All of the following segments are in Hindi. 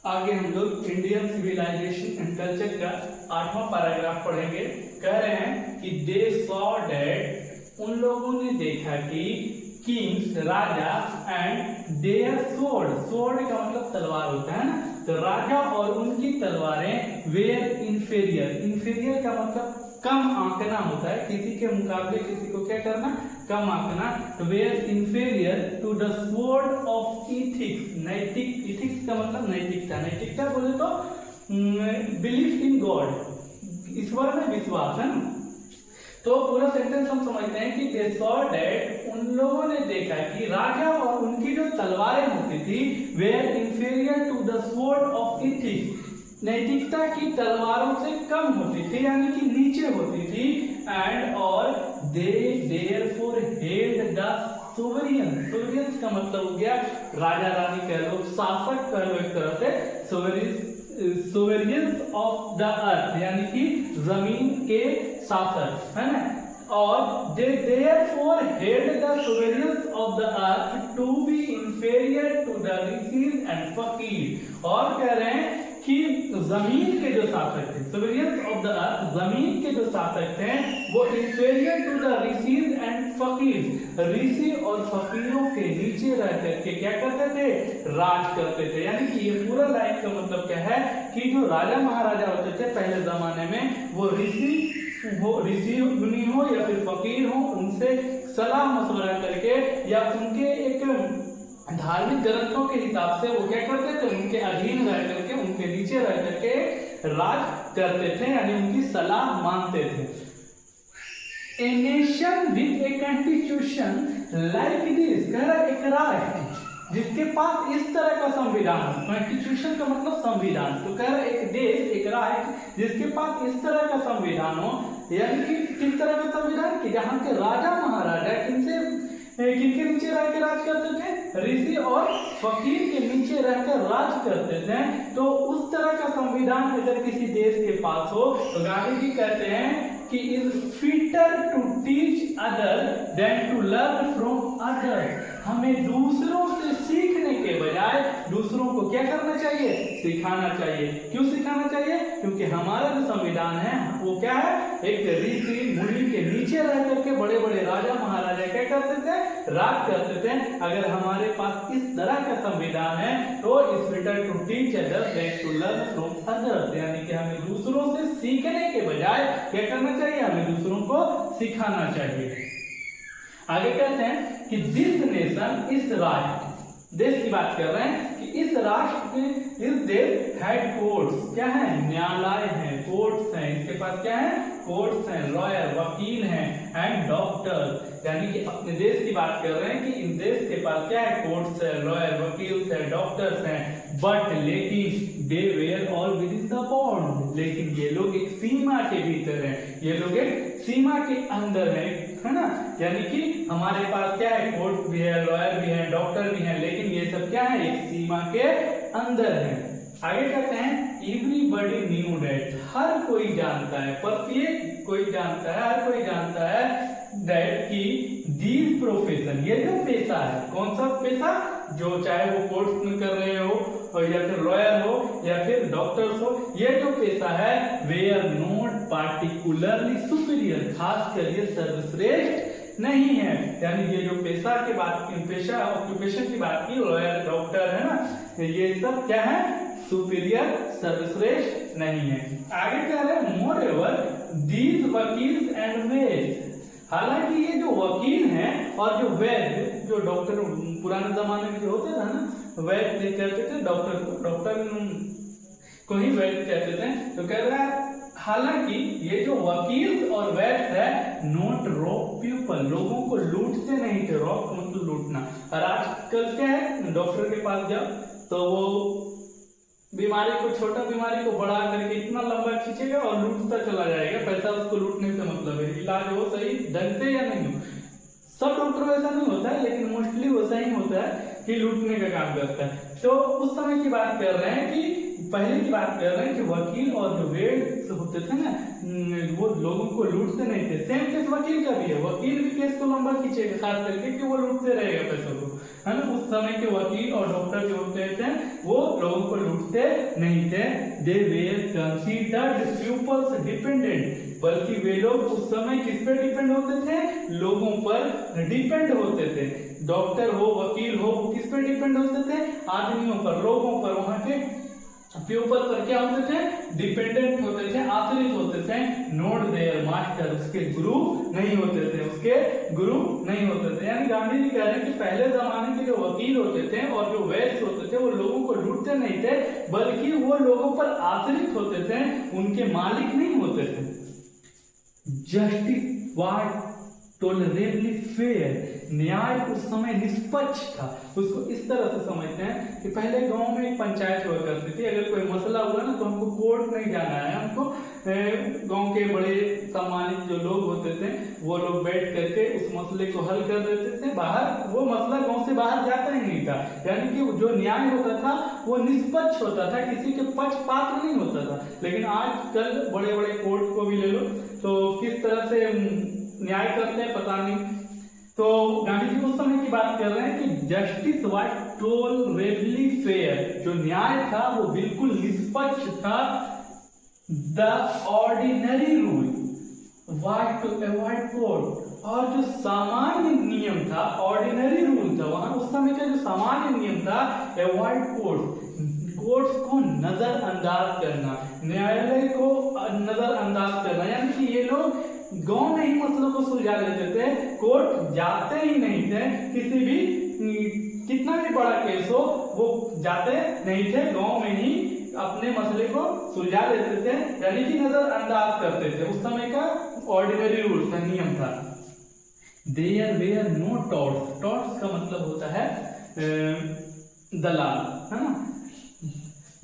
आगे हम लोग इंडियन सिविलाइजेशन एंड कल्चर का 8वां पैराग्राफ पढ़ेंगे। कह रहे हैं कि दे सॉ दैट, उन लोगों ने देखा कि किंग्स राजा एंड देयर स्वॉर्ड, स्वॉर्ड का मतलब तलवार होता है ना, तो राजा और उनकी तलवारें वेयर इन्फीरियर, इन्फीरियर का मतलब कम आंकना होता है, किसी के मुकाबले किसी को क्या करना, कम आंकना। तो were inferior to the sword of ethics, नैतिक, इथिक्स का मतलब नैतिकता, नैतिकता बोले तो बिलीफ इन गॉड, ईश्वर में विश्वास है ना। तो पूरा सेंटेंस हम समझते हैं कि दे सॉ दैट, उन लोगों ने देखा कि राजा और उनकी जो तलवारें होती थी were inferior to the sword of ethics, नैतिकता की तलवारों से कम होती थी, यानी कि नीचे होती थी। एंड और they therefore held the sovereign, sovereign का मतलब हो गया राजा रानी कह लो, शासक कह लो एक तरह से, सोवरियंस ऑफ द अर्थ, यानी कि जमीन के शासक है ना। और they therefore held the sovereigns of the earth to be inferior to the rishis and fakir, और कह रहे हैं कि जमीन के जो शासक थे, सोवरियंस ऑफ द अर्थ, जमीन के जो शासक थे वो inferior to the rishis and fakir, ऋषि और फकीरों के नीचे रह करके क्या करते थे, राज करते थे। यानी कि ये पूरा लाइन का मतलब क्या है कि जो राजा महाराजा होते थे पहले जमाने में, वो ऋषि मुनि हो या फिर फकीर हो, उनसे सलाह मशवरा करके या उनके एक धार्मिक ग्रंथों के हिसाब से वो क्या करते थे, उनके अधीन रह करके, उनके नीचे रह करके राज करते थे, यानी उनकी सलाह मानते थे। A nation with a constitution like this, कह रहा एक राष्ट्र जिसके पास इस तरह का संविधान, कॉन्स्टिट्यूशन का मतलब संविधान, तो कह रहा एक देश, एक राष्ट्र जिसके पास इस तरह का संविधान हो, यानी कि किस तरह का संविधान कि जहाँ के राजा महाराजा किनके नीचे रह के राज करते थे, ऋषि और फकीर के नीचे रहकर राज करते थे। तो उस तरह का संविधान अगर किसी देश के पास हो तो गांधी जी कहते हैं कि is fitter to teach other than to learn from other, हमें दूसरों से सीखने के बजाय दूसरों को क्या करना चाहिए, सिखाना चाहिए। क्यों सिखाना चाहिए? क्योंकि हमारा जो संविधान है वो क्या है, एक ऋषि मुनि के नीचे रह करके बड़े बड़े राजा महाराजा क्या करते थे, राज करते थे। अगर हमारे पास इस तरह का संविधान है तो is fitter to teach other than to learn from other, यानी कि हमें दूसरों से सीखने के बजाय क्या करना चाहिए, हमें दूसरों को सिखाना चाहिए। आगे कहते हैं कि दिस नेशन, इस राष्ट्र, देश की बात कर रहे हैं कि इस राष्ट्र में इस देश हेड कोर्ट्स क्या है, न्यायालय हैं, कोर्ट्स हैं, इसके पास क्या है, कोर्ट्स हैं, लॉयर वकील हैं, एंड डॉक्टर, यानी कि अपने देश की बात कर रहे हैं कि इन देश के पास क्या है, कोर्ट्स है, लॉयर वकील है, डॉक्टर्स हैं। बट लेकिन they were all within the board, लेकिन ये लोग एक सीमा के भीतर हैं, ये लोग एक सीमा के अंदर है ना। यानी कि हमारे पास क्या है, कोर्ट भी है, लॉयर भी है, डॉक्टर भी है, लेकिन ये सब क्या है, एक सीमा के अंदर है। आगे कहते हैं एवरीबॉडी न्यू दैट, हर कोई जानता है, प्रत्येक कोई जानता है, हर कोई जानता है दैट कि दीज प्रोफेशन, ये जो पेशा है, कौन सा पेशा, जो चाहे वो कोर्ट में कर रहे हो या फिर लॉयर हो या फिर डॉक्टर्स हो, ये जो पेशा है वे आर नॉट पार्टिकुलरली सुपीरियर, खास कर ये सर्वश्रेष्ठ नहीं है। यानी ये जो पेशा की बात की, पेशा ऑक्यूपेशन की बात की, लॉयर डॉक्टर है ना, ये सब क्या है, सुपीरियर, सर्वश्रेष्ठ नहीं है। आगे कह रहे हैं मोर एवर दीज वकील्स एंड वेद, हालांकि ये जो वकील हैं और जो वैद्य, जो डॉक्टर पुराने जमाने में जो होते थे ना, वैद्य कहते थे, डॉक्टर को ही वैद्य कहते थे। तो कह रहा है हालांकि ये जो वकील और वैद्य है नॉट रॉब पीपल, लोगों को लूटते नहीं थे, रॉब मतलब लूटना। और आजकल क्या है, डॉक्टर के पास जाओ तो वो बीमारी को, छोटा बीमारी को बढ़ा करके इतना लंबा खींचेगा और लूटता चला जाएगा, पैसा उसको लूटने से मतलब है, इलाज हो सही ढंग से या नहीं हो। सब डॉक्टर ऐसा नहीं होता है, लेकिन मोस्टली वैसा ही होता है कि लूटने का काम करता है। तो उस समय की बात कर रहे हैं कि पहले की बात कर रहे हैं कि वकील और जो वेद होते थे ना, वो लोगों को लूटते नहीं थे। सेम केस वकील का भी है, वकील भी केस को लंबा खींचेगा खास करके कि वो लूटते रहेगा पैसों को, है ना। उस समय के वकील और डॉक्टर जो होते थे वो लोगों को लूटते नहीं थे। They were considered peoples dependent, बल्कि वे लोग उस समय किस पे डिपेंड होते थे, लोगों पर डिपेंड होते थे। डॉक्टर हो वकील हो किस पे डिपेंड होते थे, आदमियों पर, लोगों पर। वहां के पीपल पर क्या होते थे, डिपेंडेंट होते थे, आश्रित होते थे। नॉट देयर मास्टर, उसके गुरु नहीं होते थे, उसके गुरु नहीं होते थे। यानी गांधी जी कह रहे हैं कि पहले जमाने के जो वकील होते थे और जो वैश्य होते थे वो लोगों को लूटते नहीं थे, बल्कि वो लोगों पर आश्रित होते थे, उनके मालिक नहीं होते थे। जस्टिस वाज टॉलरेबली फेयर, न्याय उस समय निष्पक्ष था। उसको इस तरह से समझते हैं कि पहले गांव में एक पंचायत हुआ करती थी, अगर कोई मसला हुआ ना तो हमको कोर्ट नहीं जाना है, हमको गांव के बड़े सम्मानित जो लोग होते थे वो लोग बैठ करके उस मसले को हल कर देते थे। बाहर वो मसला गांव से बाहर जाता ही नहीं था, यानी कि जो न्याय होता था वो निष्पक्ष होता था, किसी के पक्षपात नहीं होता था। लेकिन आजकल बड़े बड़े कोर्ट को भी ले लो तो किस तरह से न्याय करते हैं पता नहीं। तो गांधी जी उस समय की बात कर रहे हैं कि जस्टिस वाज टॉलरेबली फेयर, जो न्याय था वो बिल्कुल निष्पक्ष था। The ordinary rule was to avoid court, और जो सामान्य नियम था, ऑर्डिनरी रूल था, वहां उस समय का जो सामान्य नियम था, अवॉइड कोर्ट्स को नजरअंदाज करना, न्यायालय को नजरअंदाज करना। यानी कि ये लोग गांव में ही मसलों को सुलझा लेते थे, कोर्ट जाते ही नहीं थे। किसी भी कितना भी बड़ा केस हो वो जाते नहीं थे, गांव में ही अपने मसले को सुलझा लेते थे, यानी कि नजरअंदाज करते थे। उस समय का ऑर्डिनरी रूल था, नियम था। There were no torts, torts का मतलब होता है दलाल, है ना।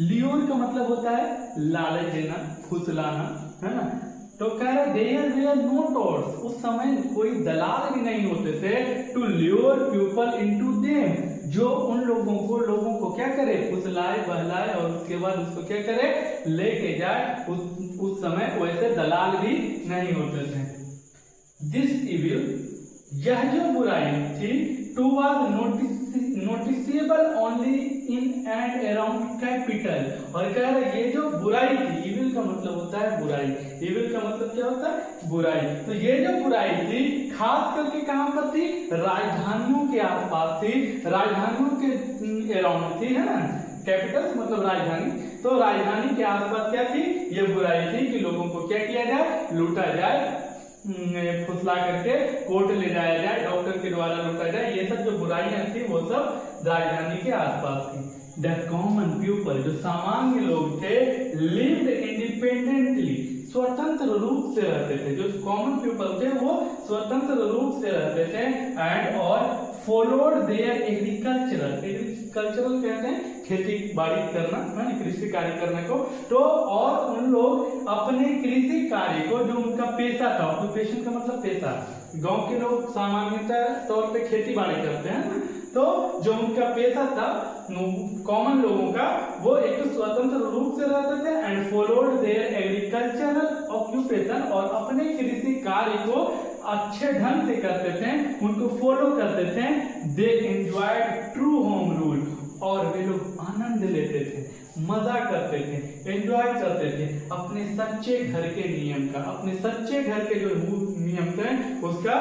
लियोर का मतलब होता है लालच देना, फुसलाना, है ना। तो कह रहे देयर वेयर नो टॉर्ट्स, उस समय कोई दलाल भी नहीं होते थे। To lure people into them, जो उन लोगों को क्या करे, फुसलाए बहलाए और उसके बाद उसको क्या करे, लेके जाए। उस समय वैसे दलाल भी नहीं होते थे। दिस इविल, यह जो बुराई थी, to was noticeable only in and around capital, और कह रहे ये जो बुराई थी, इविल का मतलब होता है बुराई, इविल का मतलब क्या होता है, बुराई। तो ये जो बुराई थी खास करके कहां पर थी, राजधानियों के आसपास थी, राजधानियों के अराउंड थी, है ना। कैपिटल मतलब राजधानी, तो राजधानी के आसपास क्या थी, ये बुराई थी कि लोगों को क्या किया जाए, लूटा जाए, फुसला करके कोर्ट ले जाया जाए, डॉक्टर के द्वारा लूटा जाए। ये सब जो बुराइयां थी वो सब राजधानी के आसपास थी। द कॉमन पीपल, जो सामान्य लोग थे, लिव्ड इंडिपेंडेंटली, स्वतंत्र रूप से रहते थे। जो कॉमन पीपल थे वो स्वतंत्र रूप से रहते थे। एंड और फॉलोड देयर एग्रीकल्चरल, एग्रीकल्चरल कहते हैं खेती बाड़ी करना, कृषि कार्य करने को। तो और उन लोग अपने कृषि कार्य को, जो उनका पेशा था, ऑक्यूपेशन का मतलब पेशा, गांव के लोग सामान्यतः तौर पे खेती बाड़ी करते हैं, तो जो उनका पेशा था कॉमन लोगों का, वो एक तो स्वतंत्र रूप से रहते थे। And followed there agricultural occupation, और अपने कृषि कार्य को अच्छे ढंग से करते थे, उनको फॉलो करते थे। दे एंजॉयड ट्रू होम रूल, और वे लोग आनंद लेते थे, मजा करते थे, एंजॉय करते थे अपने सच्चे घर के नियम का, अपने सच्चे घर के जो नियम थे उसका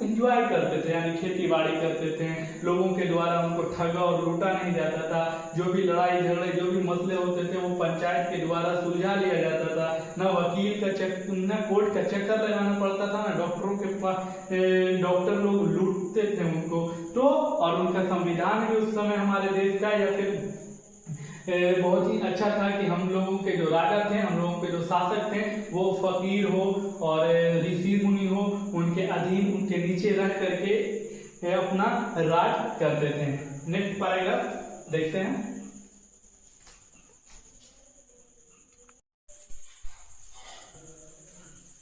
एंजॉय करते थे। यानी खेती बाड़ी करते थे, लोगों के द्वारा उनको ठगा और लूटा नहीं जाता था। जो भी लड़ाई झगड़े, जो भी मसले होते थे वो पंचायत के द्वारा सुलझा लिया जाता था। न वकील का न कोर्ट का चक्कर लगाना पड़ता था, न डॉक्टरों के पास डॉक्टर लोग लूटते थे उनको। तो और उनका संविधान भी उस समय हमारे देश का या फिर बहुत ही अच्छा था कि हम लोगों के जो राजा थे, हम लोगों के जो शासक थे, वो फकीर हो और ऋषि मुनि हो, उनके अधीन, उनके नीचे रह करके अपना राज करते थे। नेक्स्ट पैराग्राफ देखते हैं।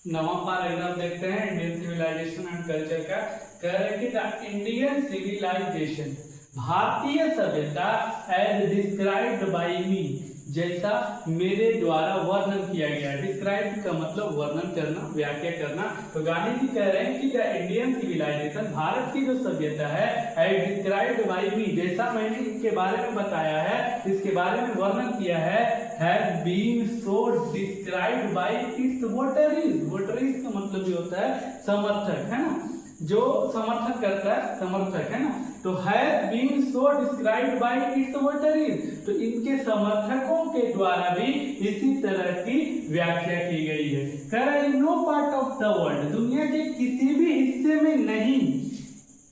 नवा पैराग्राफ देखते हैं इंडियन सिविलाइजेशन एंड कल्चर का। कह रहे कि द इंडियन सिविलाइजेशन, भारतीय सभ्यता, एज डिस्क्राइब्ड बाय मी, जैसा मेरे द्वारा वर्णन किया गया। डिस्क्राइब का मतलब वर्णन करना, व्याख्या करना। तो गांधी जी कह रहे हैं कि द इंडियन सिविलाइजेशन, भारत की जो सभ्यता है, एज डिस्क्राइब्ड बाय मी, जैसा मैंने इसके बारे में बताया है, इसके बारे में वर्णन किया है, has been so described by its votaries. Votaries का मतलब ये होता है समर्थक, है ना, जो समर्थन करता है, समर्थक, है ना। तो has been so described by its votaries, तो इनके समर्थकों के द्वारा भी इसी तरह की व्याख्या की गई है। कह रहा है in no part of the world, दुनिया के किसी भी हिस्से में नहीं,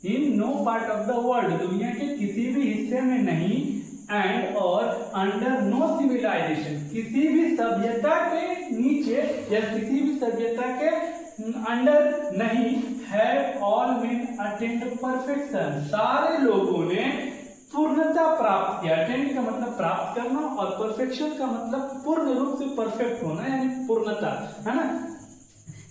in no part of the world, दुनिया के किसी भी हिस्से में नहीं, एंड और अंडर नो सिविलाइजेशन, किसी भी सभ्यता के नीचे या किसी भी सभ्यता के अंडर नहीं, have all main attend perfection, सारे लोगों ने पूर्णता प्राप्त किया। अटेंड का मतलब प्राप्त करना और परफेक्शन का मतलब पूर्ण रूप से परफेक्ट होना, यानी पूर्णता, है ना।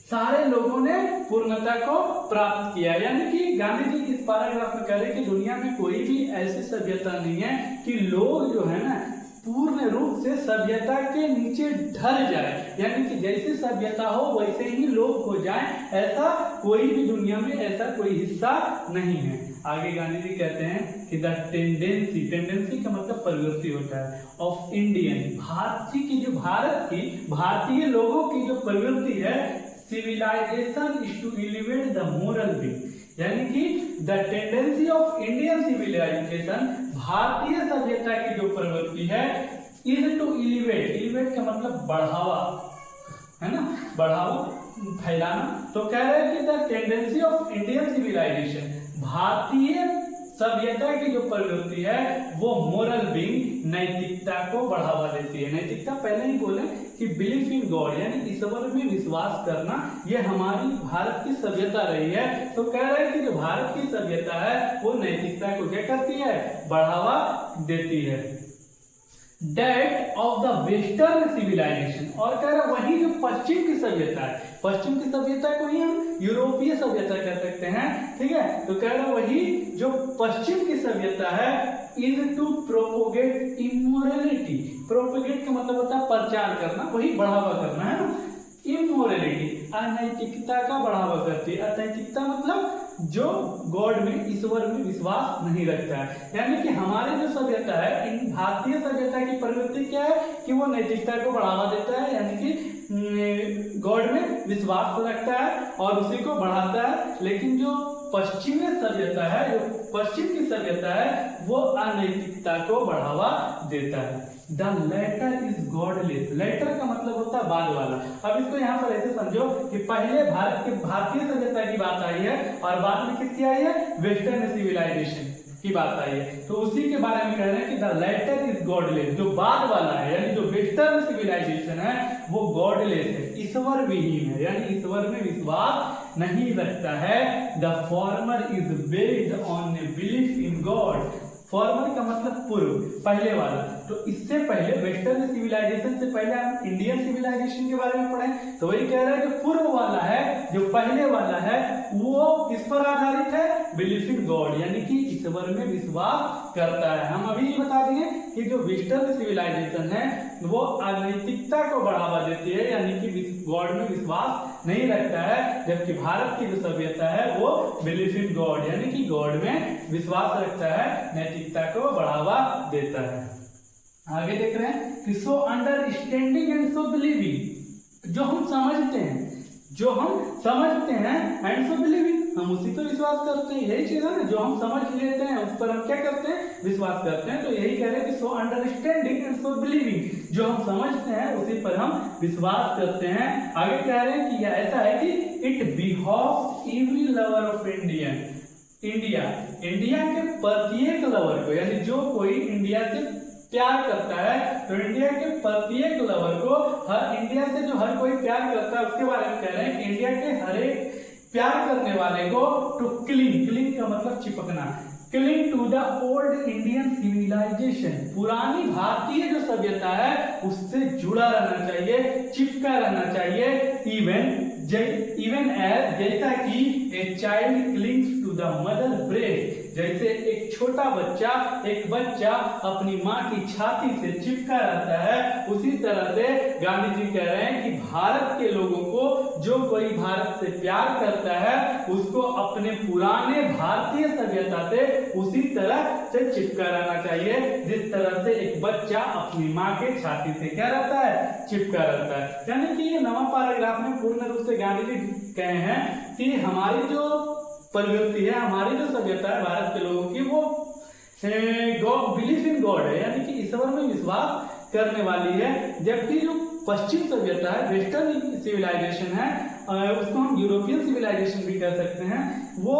सारे लोगों ने पूर्णता को प्राप्त किया, यानी कि गांधी जी इस पैराग्राफ में कह रहे हैं कि दुनिया में कोई भी ऐसी सभ्यता नहीं है कि लोग जो है ना पूर्ण रूप से सभ्यता के नीचे ढल जाए, यानी कि जैसे सभ्यता हो वैसे ही लोग हो जाएं, ऐसा कोई भी दुनिया में ऐसा कोई हिस्सा नहीं है। आगे गांधी जी कहते हैं कि द टेंडेंसी, टेंडेंसी का मतलब प्रवृत्ति होता है, ऑफ इंडियन, भारतीय की जो भारत की भारतीय लोगों की जो प्रवृत्ति है, civilisation is to elevate the moral being, यानी कि the tendency of Indian civilisation, भारतीय सभ्यता की जो प्रवृत्ति है, इज टू एलिवेट, एलिवेट का मतलब बढ़ावा, है ना, बढ़ावा, फैलाना। तो कह रहे हैं कि the tendency of Indian civilisation, भारतीय सभ्यता की जो प्रवृत्ति है वो मोरल बीइंग, नैतिकता को बढ़ावा देती है। नैतिकता पहले ही बोले कि बिलीफ इन गॉड, यानी ईश्वर में विश्वास करना, ये हमारी भारत की सभ्यता रही है। तो कह रहे हैं कि जो भारत की सभ्यता है वो नैतिकता को क्या करती है, बढ़ावा देती है। That of the western civilisation, और कह रहे वही जो पश्चिम की सभ्यता है, पश्चिम की सभ्यता को ही हम यूरोपीय सभ्यता कह सकते हैं, ठीक है। तो कह रहे वही जो पश्चिम की सभ्यता है, is to propagate immorality, propagate का मतलब होता है प्रचार करना, वही बढ़ावा करना, है ना। इमोरलिटी, अनैतिकता का बढ़ावा करती है। अनैतिकता मतलब जो गॉड में, ईश्वर में विश्वास नहीं रखता है, यानी कि हमारी जो सभ्यता है, इन भारतीय सभ्यता की प्रवृत्ति क्या है कि वो नैतिकता को बढ़ावा देता है, यानी कि गॉड में विश्वास रखता है और उसी को बढ़ाता है। लेकिन जो पश्चिमी सभ्यता है, जो पश्चिम की सभ्यता है, वो अनैतिकता को बढ़ावा देता है। The latter is godless, latter का मतलब होता है बाद वाला। अब इसको यहाँ पर ऐसे समझो कि पहले भारत के भारतीय सभ्यता की बात आई है और बाद में किसकी आई है, वेस्टर्न सिविलाइजेशन की बात आई है। तो उसी के बारे में कह रहे हैं कि द लेटर इज गॉडलेस, जो बाद वाला है यानी जो वेस्टर्न सिविलाइजेशन है वो गॉडलेस है, ईश्वर विहीन है, यानी ईश्वर में विश्वास नहीं रखता है। The former is based on a belief in God, farmer का मतलब पूर्व, पहले वाला। तो इससे पहले वेस्टर्न सिविलाइजेशन से पहले हम इंडियन सिविलाइजेशन के बारे में पढ़े, तो वही कह रहे हैं कि पूर्व वाला है, जो पहले वाला है वो किस पर आधारित है, बिलीफ इन गॉड, यानी कि ईश्वर में विश्वास करता है। हम अभी ये बता देंगे कि जो वेस्टर्न सिविलाइजेशन है वो अनैतिकता को बढ़ावा देती है, यानी कि गॉड में विश्वास नहीं रखता है, जबकि भारत की जो सभ्यता है वो बिलीफ इन गॉड, यानी कि गॉड में विश्वास रखता है, नैतिकता को बढ़ावा देता है। आगे देख रहे हैं कि so understanding and so believing, जो हम समझते हैं, जो हम समझते हैं, एंड सो बिलीविंग, हम उसी पर विश्वास करते हैं। यही चीज है ना, जो हम समझ लेते हैं उस पर हम क्या करते हैं, विश्वास करते हैं। तो यही कह रहे हैं कि so understanding and so believing, जो हम समझते हैं उसी पर हम विश्वास करते हैं। आगे कह रहे हैं कि ऐसा है कि it behoves every lover of India, India के प्रत्येक लवर को, यानी जो कोई इंडिया से प्यार करता है, तो इंडिया के प्रत्येक लवर को, हर इंडिया से जो हर कोई प्यार करता है उसके बारे में कह रहे हैं कि इंडिया के हर एक प्यार करने वाले को टू क्लिंग, क्लिंग का मतलब चिपकना, cling to the old Indian civilization, पुरानी भारतीय जो सभ्यता है उससे जुड़ा रहना चाहिए, चिपका रहना चाहिए। इवन एज, जैसा कि a child clings to the mother breast, जैसे एक छोटा बच्चा अपनी माँ की छाती से चिपका रहता है, उसी तरह से गांधी जी कह रहे हैं कि भारत के लोगों को जो कोई भारत से प्यार करता है उसको अपने पुराने भारतीय सभ्यता से उसी तरह से चिपका रहना चाहिए, जिस तरह से एक बच्चा अपनी माँ के छाती से क्या रहता है, चिपका रहता है। यानी कि ये नवा पैराग्राफ में पूर्ण रूप से गांधी जी कहे हैं कि हमारी जो प्रवृत्ति है, हमारी जो सभ्यता है भारत के लोगों की, वो गॉड बिलीव इन गॉड है, यानी कि ईश्वर में विश्वास करने वाली है। जबकि जो पश्चिम सभ्यता है, वेस्टर्न सिविलाइजेशन है, उसको हम यूरोपियन सिविलाइजेशन भी कह सकते हैं, वो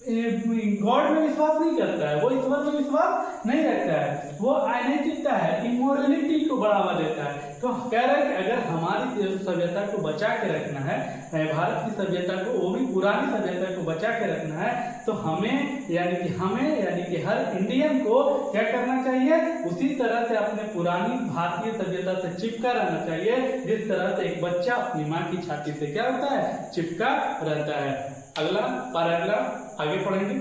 गॉड में विश्वास नहीं करता है, वो ईश्वर में विश्वास नहीं रखता है, वो अनैतिकता है, इमोरलिटी को बढ़ावा देता है। तो कह रहे हैं कि अगर हमारी सभ्यता को बचा के रखना है, भारत की सभ्यता को, वो भी पुरानी सभ्यता को बचा के रखना है, तो हमें यानी कि हर इंडियन को क्या करना चाहिए, उसी तरह से अपने पुरानी भारतीय सभ्यता से चिपका रहना चाहिए, जिस तरह से एक बच्चा अपनी माँ की छाती से क्या होता है, चिपका रहता है। अगला पैराग्राफ आगे पढ़ेंगे।